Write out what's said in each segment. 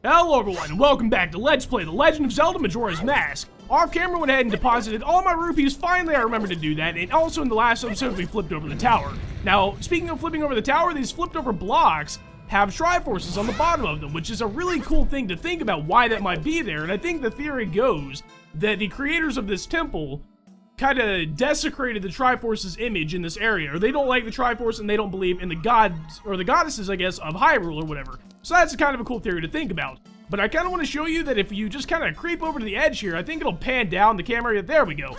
Hello everyone, and welcome back to Let's Play The Legend of Zelda Majora's Mask. Off camera went ahead and deposited all my rupees. Finally I remembered to do that, and also in the last episode we flipped over the tower. Now, speaking of flipping over the tower, these flipped over blocks have Triforces on the bottom of them, which is a really cool thing to think about why that might be there, and I think the theory goes that the creators of this temple kind of desecrated the Triforce's image in this area, or they don't like the Triforce and they don't believe in the gods, or the goddesses, I guess, of Hyrule or whatever. So that's kind of a cool theory to think about. But I kind of want to show you that if you just kind of creep over to the edge here, I think it'll pan down the camera. There we go.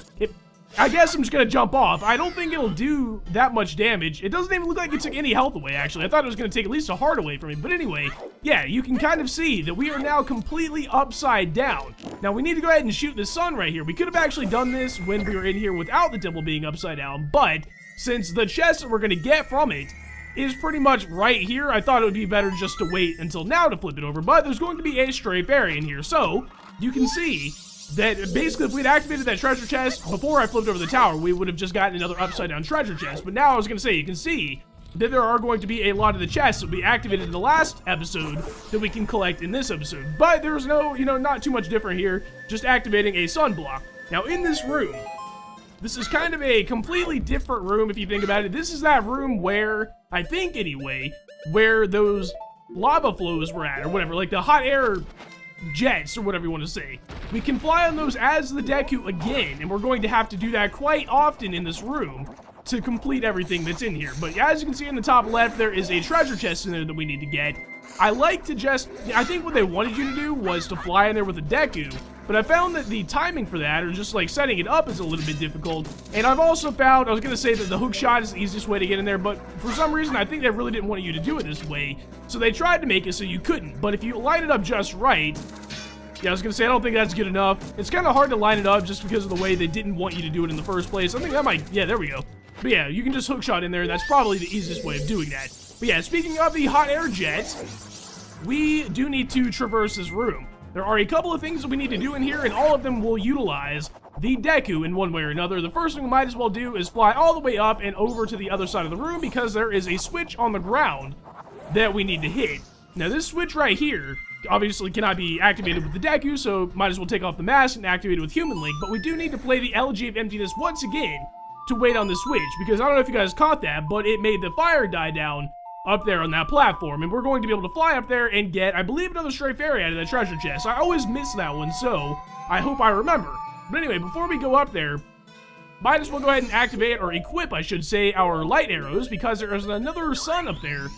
I guess I'm just going to jump off. I don't think it'll do that much damage. It doesn't even look like it took any health away, actually. I thought it was going to take at least a heart away from me. But anyway, yeah, you can kind of see that we are now completely upside down. Now, we need to go ahead and shoot the sun right here. We could have actually done this when we were in here without the temple being upside down, but since the chest that we're going to get from it is pretty much right here, I thought it would be better just to wait until now to flip it over. But there's going to be a Stray Fairy in here, so you can see that basically if we'd activated that treasure chest before I flipped over the tower, we would have just gotten another upside down treasure chest. But now I was going to say, you can see that there are going to be a lot of the chests that we activated in the last episode that we can collect in this episode. But there's no, not too much different here, just activating a sun block. Now in this room, this is kind of a completely different room if you think about it. This is that room where, I think anyway, where those lava flows were at, or whatever, like the hot air jets, or whatever you want to say. We can fly on those as the Deku again, and we're going to have to do that quite often in this room to complete everything that's in here. But as you can see in the top left, there is a treasure chest in there that we need to get. I think what they wanted you to do was to fly in there with a Deku, but I found that the timing for that, or just like setting it up, is a little bit difficult. And I've also found, I was going to say that the hook shot is the easiest way to get in there, but for some reason I think they really didn't want you to do it this way, so they tried to make it so you couldn't. But if you line it up just right, yeah, I was going to say, I don't think that's good enough. It's kind of hard to line it up just because of the way they didn't want you to do it in the first place. I think that might, yeah, there we go. But yeah, you can just hook shot in there, and that's probably the easiest way of doing that. But yeah, speaking of the hot air jets, we do need to traverse this room. There are a couple of things that we need to do in here, and all of them will utilize the Deku in one way or another. The first thing we might as well do is fly all the way up and over to the other side of the room, because there is a switch on the ground that we need to hit. Now this switch right here obviously cannot be activated with the Deku, so might as well take off the mask and activate it with Human Link, but we do need to play the Elegy of Emptiness once again to wait on the switch, because I don't know if you guys caught that, but it made the fire die down up there on that platform, and we're going to be able to fly up there and get, I believe, another Stray Fairy out of that treasure chest. I always miss that one, so I hope I remember. But anyway, before we go up there, might as well go ahead and activate, or equip, I should say, our light arrows, because there is another sun up there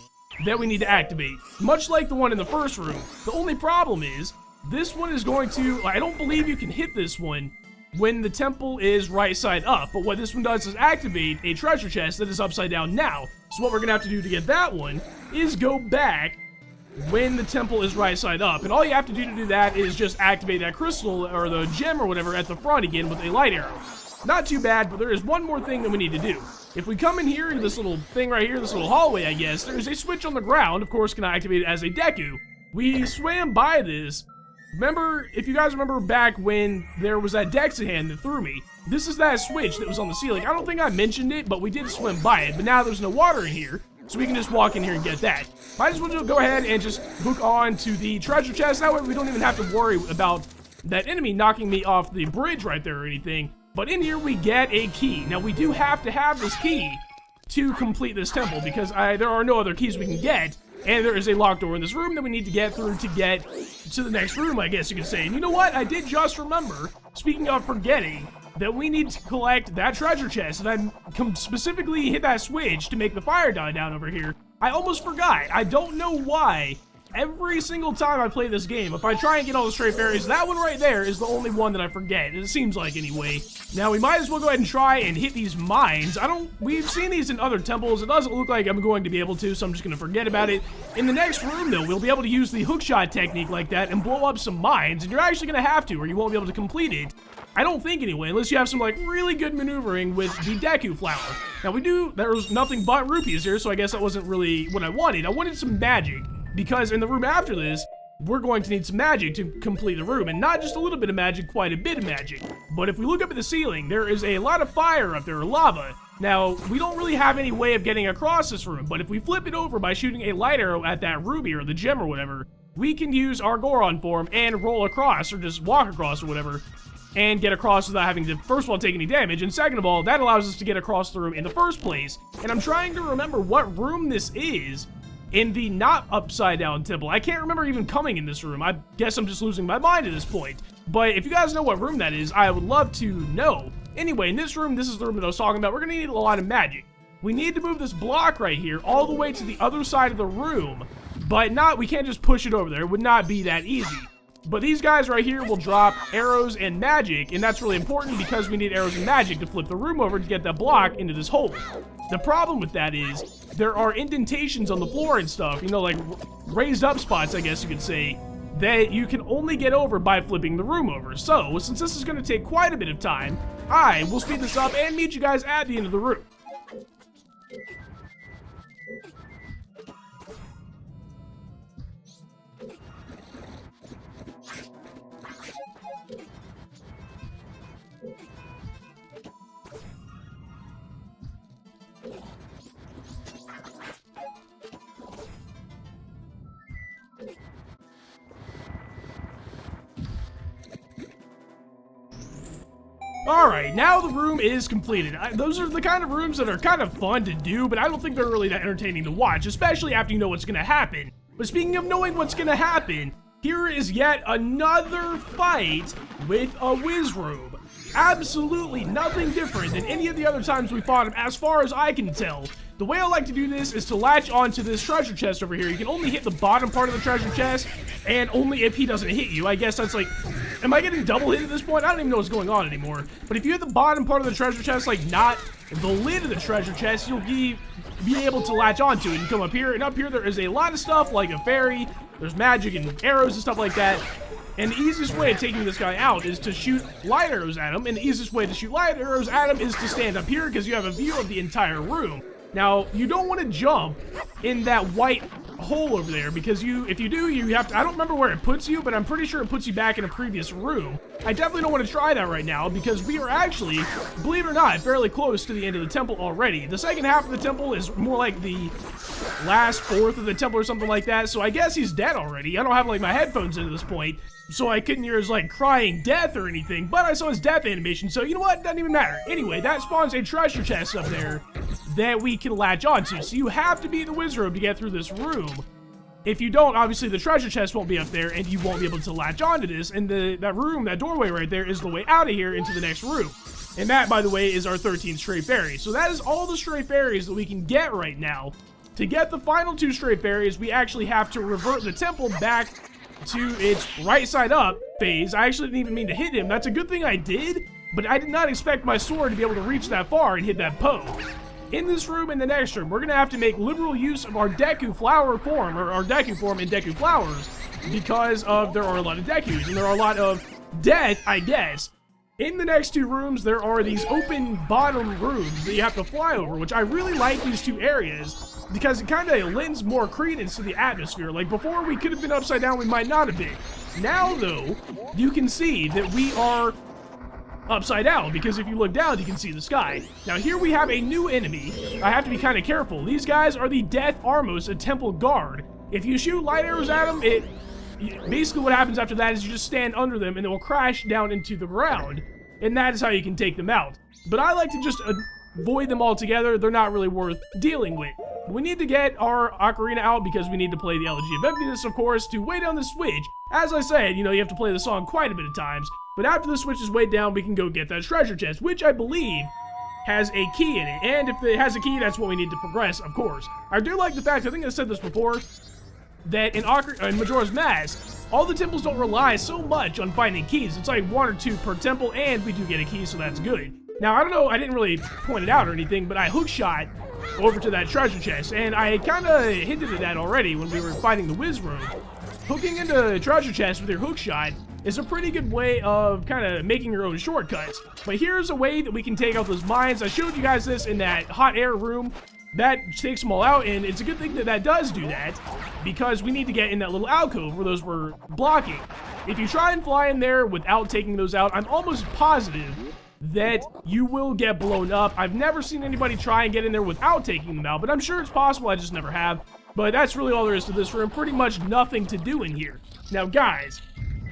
that we need to activate, much like the one in the first room. The only problem is, this one is going to, I don't believe you can hit this one when the temple is right side up, but what this one does is activate a treasure chest that is upside down now. So what we're gonna have to do to get that one is go back when the temple is right side up, and all you have to do that is just activate that crystal or the gem or whatever at the front again with a light arrow. Not too bad, but there is one more thing that we need to do. If we come in here to this little thing right here, this little hallway, I guess, there's a switch on the ground. Of course, can I activate it as a Deku? We swam by this. Remember, if you guys remember back when there was that Dexa hand that threw me, this is that switch that was on the ceiling. I don't think I mentioned it, but we did swim by it, but now there's no water in here, so we can just walk in here and get that. Might as well go ahead and just hook on to the treasure chest. That way we don't even have to worry about that enemy knocking me off the bridge right there or anything. But in here we get a key. Now we do have to have this key to complete this temple, because there are no other keys we can get. And there is a locked door in this room that we need to get through to get to the next room, I guess you could say. And you know what? I did just remember, speaking of forgetting, that we need to collect that treasure chest. And I specifically hit that switch to make the fire die down over here. I almost forgot. I don't know why. Every single time I play this game, if I try and get all the Stray Fairies, that one right there is the only one that I forget. It seems like, anyway. Now, we might as well go ahead and try and hit these mines. We've seen these in other temples. It doesn't look like I'm going to be able to, so I'm just going to forget about it. In the next room, though, we'll be able to use the hookshot technique like that and blow up some mines, and you're actually going to have to, or you won't be able to complete it. I don't think, anyway, unless you have some, really good maneuvering with the Deku flower. Now, there's nothing but rupees here, so I guess that wasn't really what I wanted. I wanted some magic, because in the room after this, we're going to need some magic to complete the room, and not just a little bit of magic, quite a bit of magic. But if we look up at the ceiling, there is a lot of fire up there, or lava. Now, we don't really have any way of getting across this room, but if we flip it over by shooting a light arrow at that ruby, or the gem, or whatever, we can use our Goron form and roll across, or just walk across or whatever, and get across without having to, first of all, take any damage, and second of all, that allows us to get across the room in the first place. And I'm trying to remember what room this is in the not upside down temple. I can't remember even coming in this room. I guess I'm just losing my mind at this point. But if you guys know what room that is, I would love to know. Anyway, in this room, this is the room that I was talking about, we're gonna need a lot of magic. We need to move this block right here all the way to the other side of the room, but we can't just push it over there. It would not be that easy. But these guys right here will drop arrows and magic, and that's really important because we need arrows and magic to flip the room over to get that block into this hole. The problem with that is there are indentations on the floor and stuff, you know, like raised up spots, I guess you could say, that you can only get over by flipping the room over. So, since this is going to take quite a bit of time, I will speed this up and meet you guys at the end of the room. Alright, now the room is completed. Those are the kind of rooms that are kind of fun to do, but I don't think they're really that entertaining to watch, especially after you know what's going to happen. But speaking of knowing what's going to happen, here is yet another fight with a Wizz Room. Absolutely nothing different than any of the other times we fought him, as far as I can tell. The way I like to do this is to latch onto this treasure chest over here. You can only hit the bottom part of the treasure chest, and only if he doesn't hit you. I guess that's like, am I getting double hit at this point? I don't even know what's going on anymore. But if you hit the bottom part of the treasure chest, like not the lid of the treasure chest, you'll be able to latch onto it and come up here. And up here there is a lot of stuff like a fairy, there's magic and arrows and stuff like that. And the easiest way of taking this guy out is to shoot light arrows at him. And the easiest way to shoot light arrows at him is to stand up here because you have a view of the entire room. Now, you don't want to jump in that white hole over there because if you do, you have to, I don't remember where it puts you, but I'm pretty sure it puts you back in a previous room. I definitely don't want to try that right now because we are actually, believe it or not, fairly close to the end of the temple already. The second half of the temple is more like the last fourth of the temple or something like that, so I guess he's dead already. I don't have like my headphones in at this point, so I couldn't hear his like crying death or anything, but I saw his death animation, so you know what, doesn't even matter. Anyway, that spawns a treasure chest up there that we can latch onto, so you have to be in the Wizz Room to get through this room. If you don't, obviously the treasure chest won't be up there and you won't be able to latch onto this, and that room, that doorway right there is the way out of here into the next room. And that, by the way, is our 13th Stray Fairy. So that is all the Stray Fairies that we can get right now. To get the final 2 Stray Fairies, we actually have to revert the temple back to its right side up phase. I actually didn't even mean to hit him. That's a good thing I did, but I did not expect my sword to be able to reach that far and hit that Poe. In this room and the next room, we're going to have to make liberal use of our Deku flower form, or our Deku form and Deku flowers, because there are a lot of Dekus, and there are a lot of death, I guess. In the next 2 rooms, there are these open bottom rooms that you have to fly over, which I really like these 2 areas, because it kind of lends more credence to the atmosphere. Like, before we could have been upside down, we might not have been. Now, though, you can see that we are upside down, because if you look down, you can see the sky. Now, here we have a new enemy. I have to be kind of careful. These guys are the Death Armos, a temple guard. If you shoot light arrows at them, basically what happens after that is you just stand under them and they will crash down into the ground. And that is how you can take them out. But I like to just avoid them altogether. They're not really worth dealing with. We need to get our ocarina out because we need to play the Elegy of Emptiness, of course, to weigh down the switch. As I said, you have to play the song quite a bit of times. But after the switch is weighed down, we can go get that treasure chest, which I believe has a key in it. And if it has a key, that's what we need to progress, of course. I do like the fact, I think I said this before, that in Majora's Mask, all the temples don't rely so much on finding keys. It's like 1 or 2 per temple, and we do get a key, so that's good. Now, I don't know, I didn't really point it out or anything, but I hookshot over to that treasure chest, and I kind of hinted at that already when we were fighting the Wizz Room. Hooking into a treasure chest with your hookshot is a pretty good way of kind of making your own shortcuts. But here's a way that we can take out those mines. I showed you guys this in that hot air room. That takes them all out, and it's a good thing that that does do that, because we need to get in that little alcove where those were blocking. If you try and fly in there without taking those out, I'm almost positive that you will get blown up. I've never seen anybody try and get in there without taking them out, but I'm sure it's possible, I just never have. But that's really all there is to this room. Pretty much nothing to do in here. Now, guys,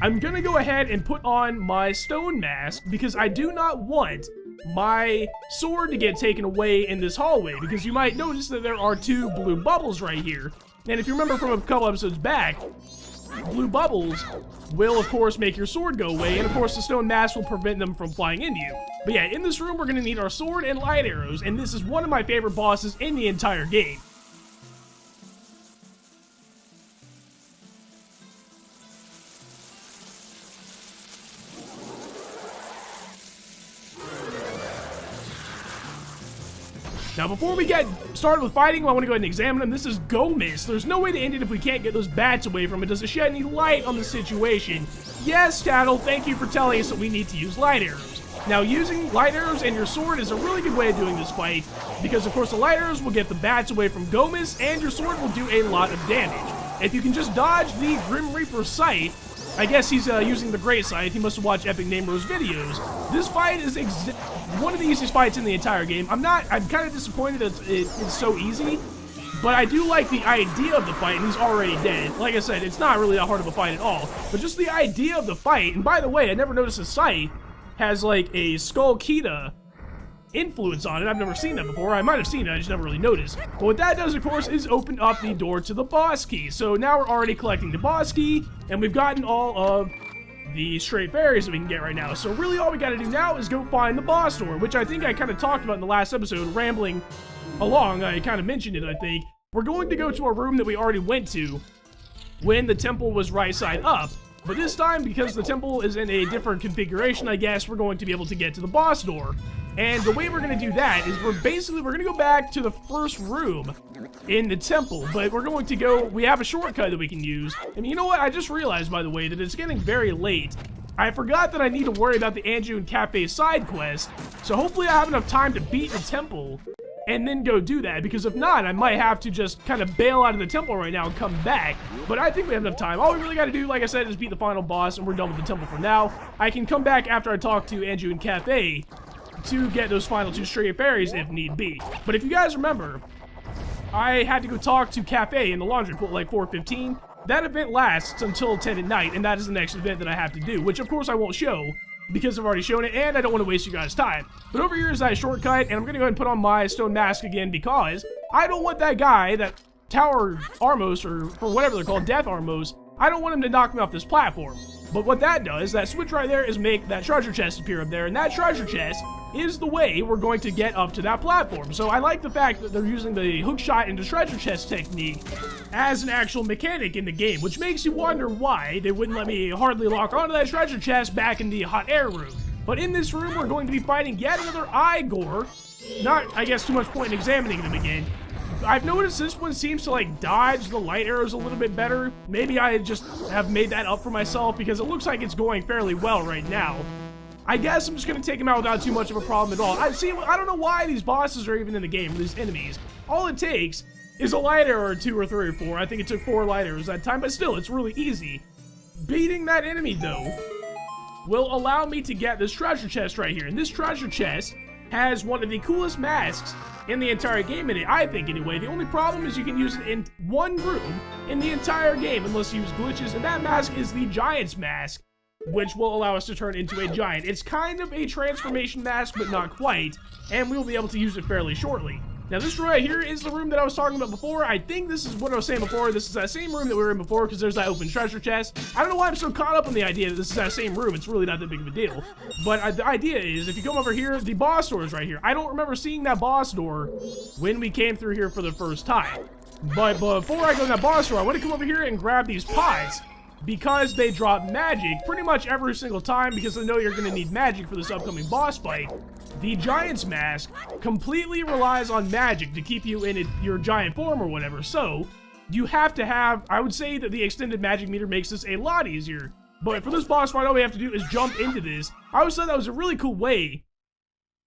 I'm gonna go ahead and put on my stone mask because I do not want my sword to get taken away in this hallway, because you might notice that there are 2 blue bubbles right here. And if you remember from a couple episodes back, blue bubbles will, of course, make your sword go away, and of course the stone mask will prevent them from flying into you. But yeah, in this room we're going to need our sword and light arrows, and this is one of my favorite bosses in the entire game. Now, before we get started with fighting, I want to go ahead and examine him. This is Gomez. There's no way to end it if we can't get those bats away from it. Does it shed any light on the situation? Yes, Tattle, thank you for telling us that we need to use light arrows. Now, using light arrows and your sword is a really good way of doing this fight, because, of course, the light arrows will get the bats away from Gomez, and your sword will do a lot of damage. If you can just dodge the Grim Reaper scythe, I guess he's using the Great Scythe. He must have watched Epic Namer's videos. This fight is one of the easiest fights in the entire game. I'm kind of disappointed that it's so easy, but I do like the idea of the fight, and he's already dead. Like I said, it's not really that hard of a fight at all, but just the idea of the fight. And by the way, I never noticed the scythe has like a Skull Kita influence on it. I've never seen that before. I might have seen it, I just never really noticed. But what that does, of course, is open up the door to the boss key. So now we're already collecting the boss key, and we've gotten all of the Stray Fairies that we can get right now. So really all we gotta do now is go find the boss door, which I think I kind of talked about in the last episode, rambling along. I kind of mentioned it, I think. We're going to go to a room that we already went to when the temple was right side up. But this time, because the temple is in a different configuration, I guess, we're going to be able to get to the boss door. And the way we're going to do that is we're going to go back to the first room in the temple, but we're going to go, we have a shortcut that we can use. And you know what, I just realized, by the way, that it's getting very late. I forgot that I need to worry about the Anju and Kafei side quest, so hopefully I have enough time to beat the temple and then go do that, because if not, I might have to just kind of bail out of the temple right now and come back. But I think we have enough time. All we really got to do, like I said, is beat the final boss, and we're done with the temple for now. I can come back after I talk to Anju and Kafei to get those final 2 Stray Fairies if need be. But if you guys remember, I had to go talk to Kafei in the laundry pool at like 4:15. That event lasts until 10 at night, and that is the next event that I have to do, which of course I won't show because I've already shown it, and I don't want to waste you guys' time. But over here is that shortcut, and I'm going to go ahead and put on my stone mask again because I don't want that guy, that Tower Armos, or whatever they're called, Death Armos, I don't want him to knock me off this platform. But what that does, that switch right there, is make that treasure chest appear up there, and that treasure chest is the way we're going to get up to that platform. So I like the fact that they're using the hookshot into treasure chest technique as an actual mechanic in the game, which makes you wonder why they wouldn't let me hardly lock onto that treasure chest back in the hot air room. But in this room, we're going to be fighting yet another Igor. Not, I guess, too much point in examining them again. I've noticed this one seems to like dodge the light arrows a little bit better. Maybe I just have made that up for myself because it looks like it's going fairly well right now. I guess I'm just going to take him out without too much of a problem at all. I don't know why these bosses are even in the game, these enemies. All it takes is a light arrow or 2 or 3 or 4. I think it took 4 light arrows that time, but still, it's really easy. Beating that enemy, though, will allow me to get this treasure chest right here. And this treasure chest has one of the coolest masks in the entire game in it, I think anyway. The only problem is you can use it in one room in the entire game unless you use glitches, and that mask is the Giant's Mask, which will allow us to turn into a giant. It's kind of a transformation mask, but not quite, and we'll be able to use it fairly shortly. Now this room right here is the room that I was talking about before. I think this is what I was saying before. This is that same room that we were in before because there's that open treasure chest. I don't know why I'm so caught up on the idea that this is that same room. It's really not that big of a deal. But the idea is, if you come over here, the boss door is right here. I don't remember seeing that boss door when we came through here for the first time. But before I go to that boss door, I want to come over here and grab these pots because they drop magic pretty much every single time, because I know you're going to need magic for this upcoming boss fight. The Giant's Mask completely relies on magic to keep you in your giant form or whatever, so you have to have, I would say that the extended magic meter makes this a lot easier. But for this boss fight, all we have to do is jump into this. I always thought that was a really cool way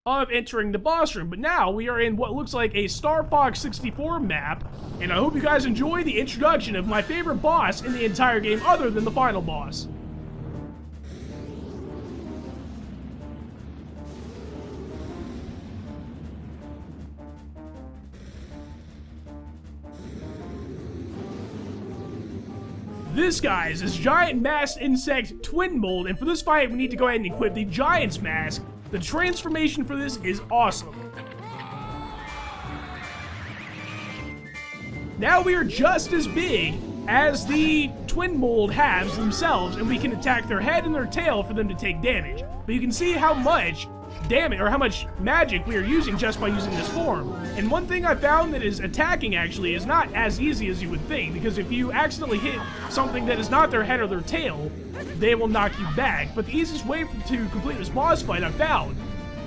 of entering the boss room, but now we are in what looks like a Star Fox 64 map, and I hope you guys enjoy the introduction of my favorite boss in the entire game other than the final boss. this guy is this giant masked insect twin mold, and for this fight, we need to go ahead and equip the Giant's Mask. The transformation for this is awesome. Now we are just as big as the twin mold halves themselves, and we can attack their head and their tail for them to take damage. But you can see how much damage, or how much magic we are using just by using this form. And one thing I found that is attacking actually is not as easy as you would think, because if you accidentally hit something that is not their head or their tail, they will knock you back. But the easiest way to complete this boss fight I found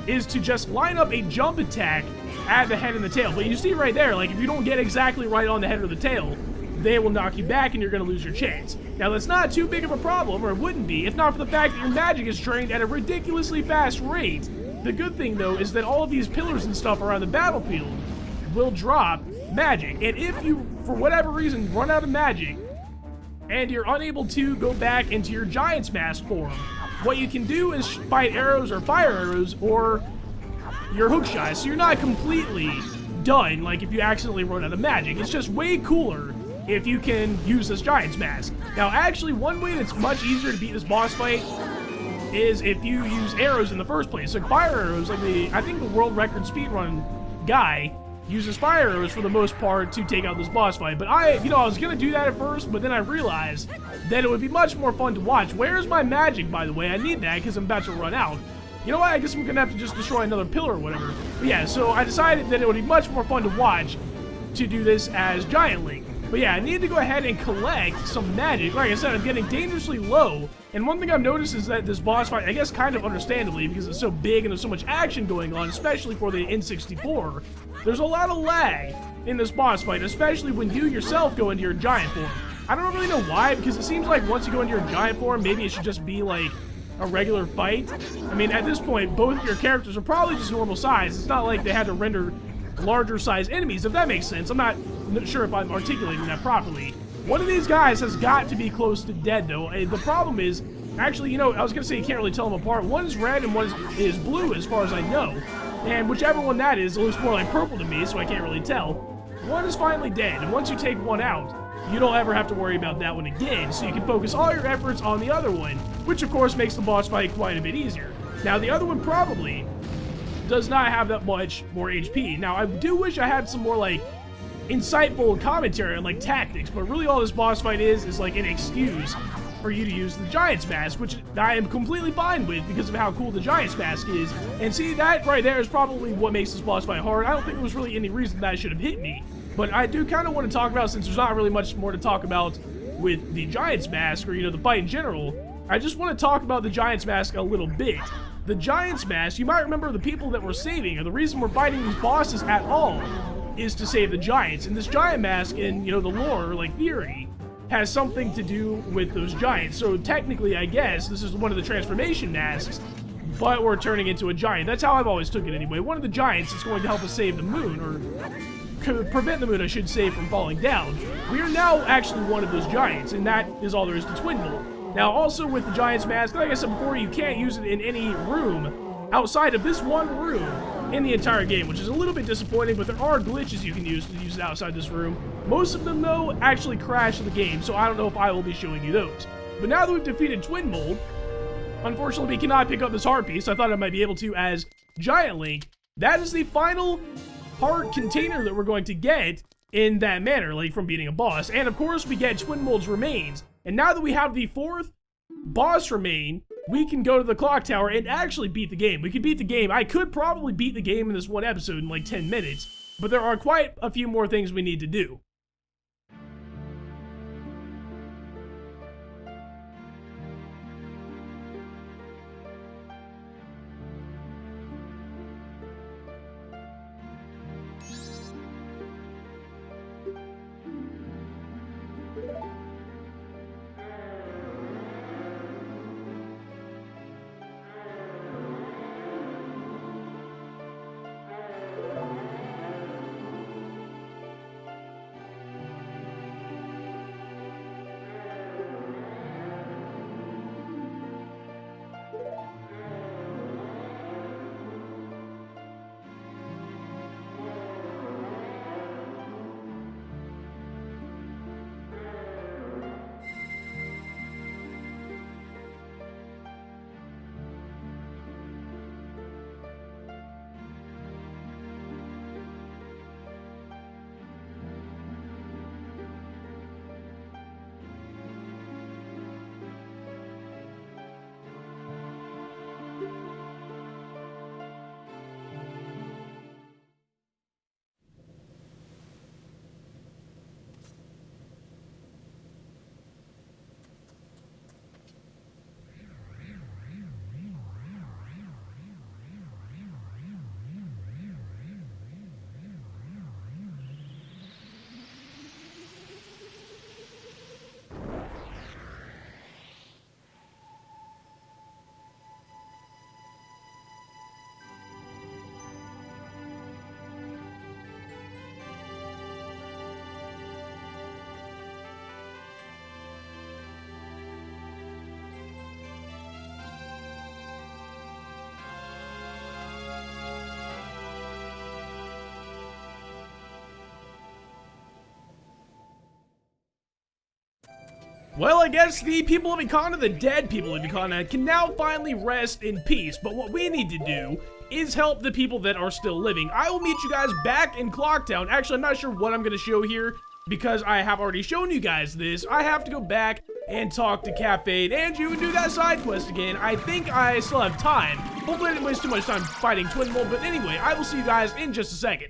is to just line up a jump attack at the head and the tail. But you see right there, like if you don't get exactly right on the head or the tail, they will knock you back and you're going to lose your chance. Now that's not too big of a problem, or it wouldn't be, if not for the fact that your magic is trained at a ridiculously fast rate. The good thing though is that all of these pillars and stuff around the battlefield will drop magic, and if you, for whatever reason, run out of magic and you're unable to go back into your Giant's Mask form, what you can do is fight arrows or fire arrows or your hook shots, so you're not completely done like if you accidentally run out of magic. It's just way cooler if you can use this Giant's Mask. Now actually, one way that's much easier to beat this boss fight is if you use arrows in the first place. Like fire arrows, like I think the world record speedrun guy uses fire arrows for the most part to take out this boss fight. But I was gonna do that at first, but then I realized that it would be much more fun to watch. Where's my magic, by the way? I need that because I'm about to run out. You know what, I guess I'm gonna have to just destroy another pillar or whatever. But yeah, so I decided that it would be much more fun to watch to do this as Giant Link. But yeah, I need to go ahead and collect some magic. Like I said, I'm getting dangerously low. And one thing I've noticed is that this boss fight, I guess kind of understandably, because it's so big and there's so much action going on, especially for the N64, there's a lot of lag in this boss fight, especially when you yourself go into your giant form. I don't really know why, because it seems like once you go into your giant form, maybe it should just be like a regular fight. I mean, at this point, both of your characters are probably just normal size. It's not like they had to render larger size enemies, if that makes sense. I'm not sure if I'm articulating that properly. One of these guys has got to be close to dead, though. The problem is, actually, I was going to say you can't really tell them apart. One is red and one is blue, as far as I know. And whichever one that is, it looks more like purple to me, so I can't really tell. One is finally dead, and once you take one out, you don't ever have to worry about that one again, so you can focus all your efforts on the other one, which of course makes the boss fight quite a bit easier. Now, the other one probably does not have that much more HP. Now, I do wish I had some more, like, insightful commentary on, like, tactics, but really all this boss fight is like, an excuse for you to use the Giant's Mask, which I am completely fine with because of how cool the Giant's Mask is. And see, that right there is probably what makes this boss fight hard. I don't think there was really any reason that it should have hit me, but I do kind of want to talk about, since there's not really much more to talk about with the Giant's Mask, or, the fight in general, I just want to talk about the Giant's Mask a little bit. The Giant's Mask, you might remember the people that we're saving, or the reason we're fighting these bosses at all, is to save the Giants. And this Giant Mask in, the lore, like theory, has something to do with those Giants. So technically, I guess, this is one of the transformation masks, but we're turning into a Giant. That's how I've always took it anyway. One of the Giants is going to help us save the moon, or prevent the moon, I should say, from falling down. We are now actually one of those Giants, and that is all there is to Twin Mold. Now, also with the Giant's Mask, like I said before, you can't use it in any room outside of this one room in the entire game, which is a little bit disappointing, but there are glitches you can use to use it outside this room. Most of them, though, actually crash the game, so I don't know if I will be showing you those. But now that we've defeated Twin Mold, unfortunately we cannot pick up this heart piece. I thought I might be able to as Giant Link. That is the final heart container that we're going to get in that manner, like from beating a boss. And of course, we get Twin Mold's remains. And now that we have the fourth boss remain, we can go to the clock tower and actually beat the game. We could beat the game. I could probably beat the game in this one episode in like 10 minutes, but there are quite a few more things we need to do. Well, I guess the people of Ikana, the dead people of Ikana, can now finally rest in peace, but what we need to do is help the people that are still living. I will meet you guys back in Clocktown. Actually, I'm not sure what I'm going to show here, because I have already shown you guys this. I have to go back and talk to Kafei and Anju and do that side quest again. I think I still have time. Hopefully I didn't waste too much time fighting Twin Bull, but anyway, I will see you guys in just a second.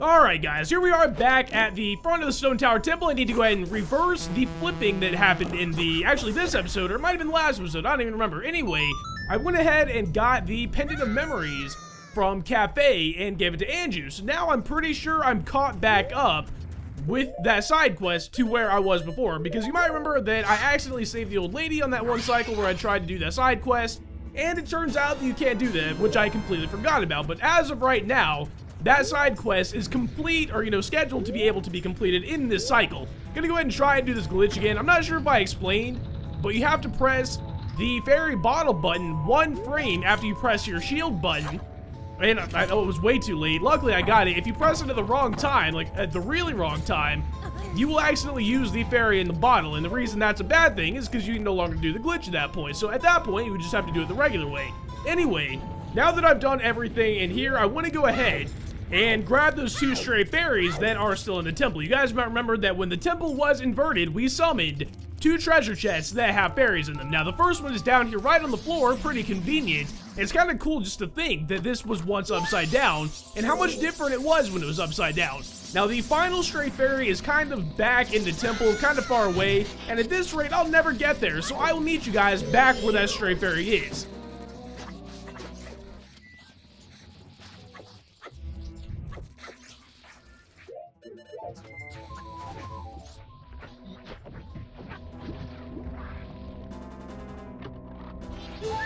Alright guys, here we are back at the front of the Stone Tower Temple. I need to go ahead and reverse the flipping that happened in this episode, or it might have been the last episode, I don't even remember. Anyway, I went ahead and got the Pendant of Memories from Kafei and gave it to Anju. So now I'm pretty sure I'm caught back up with that side quest to where I was before, because you might remember that I accidentally saved the old lady on that one cycle where I tried to do that side quest, and it turns out that you can't do that, which I completely forgot about. But as of right now, that side quest is complete, or scheduled to be able to be completed in this cycle. Gonna go ahead and try and do this glitch again. I'm not sure if I explained, but you have to press the fairy bottle button 1 frame after you press your shield button. And I know it was way too late. Luckily I got it. If you press it at the wrong time, like at the really wrong time, you will accidentally use the fairy in the bottle. And the reason that's a bad thing is because you can no longer do the glitch at that point. So at that point, you would just have to do it the regular way. Anyway, now that I've done everything in here, I want to go ahead and grab those 2 Stray Fairies that are still in the temple. You guys might remember that when the temple was inverted, we summoned 2 treasure chests that have fairies in them. Now, the first one is down here right on the floor, pretty convenient. It's kind of cool just to think that this was once upside down, and how much different it was when it was upside down. Now, the final Stray Fairy is kind of back in the temple, kind of far away, and at this rate, I'll never get there, so I will meet you guys back where that Stray Fairy is.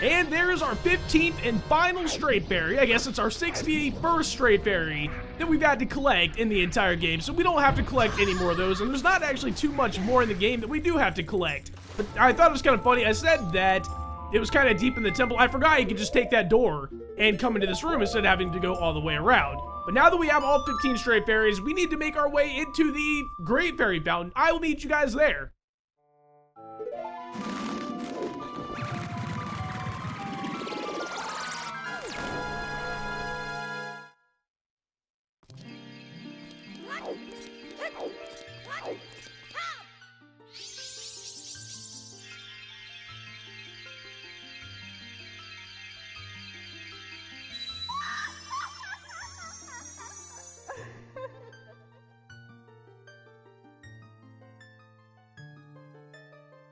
And there's our 15th and final Stray Fairy. I guess it's our 61st Stray Fairy that we've had to collect in the entire game, so we don't have to collect any more of those, and there's not actually too much more in the game that we do have to collect. But I thought it was kind of funny. I said that it was kind of deep in the temple. I forgot you could just take that door and come into this room instead of having to go all the way around. But now that we have all 15 Stray Fairies, we need to make our way into the Great Fairy Fountain. I will meet you guys there.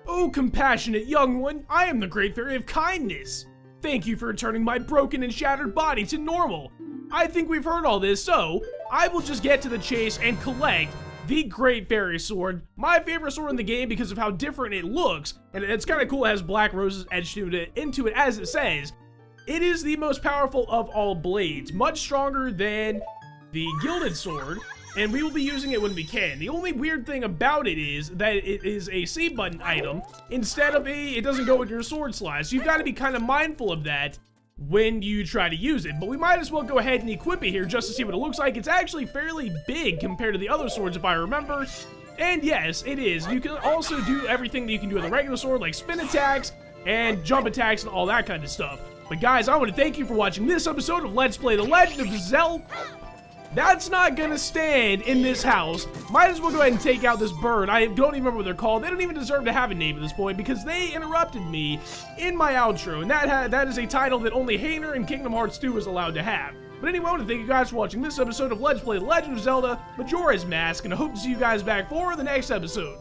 Oh, compassionate young one, I am the Great Fairy of Kindness. Thank you for returning my broken and shattered body to normal. I think we've heard all this, so I will just get to the chase and collect the Great Fairy Sword. My favorite sword in the game because of how different it looks, and it's kind of cool. It has black roses etched into it, as it says. It is the most powerful of all blades, much stronger than the Gilded Sword, and we will be using it when we can. The only weird thing about it is that it is a C button item instead of it doesn't go with your sword slot. So you've got to be kind of mindful of that when you try to use it. But we might as well go ahead and equip it here just to see what it looks like. It's actually fairly big compared to the other swords, if I remember. And yes, it is. You can also do everything that you can do with a regular sword, like spin attacks and jump attacks and all that kind of stuff. But guys, I want to thank you for watching this episode of Let's Play The Legend of Zelda. That's not gonna stand in this house. Might as well go ahead and take out this bird. I don't even remember what they're called. They don't even deserve to have a name at this point because they interrupted me in my outro, and that is a title that only Hainer and Kingdom Hearts 2 is allowed to have. But anyway, I want to thank you guys for watching this episode of Let's Play The Legend of Zelda Majora's Mask, and I hope to see you guys back for the next episode.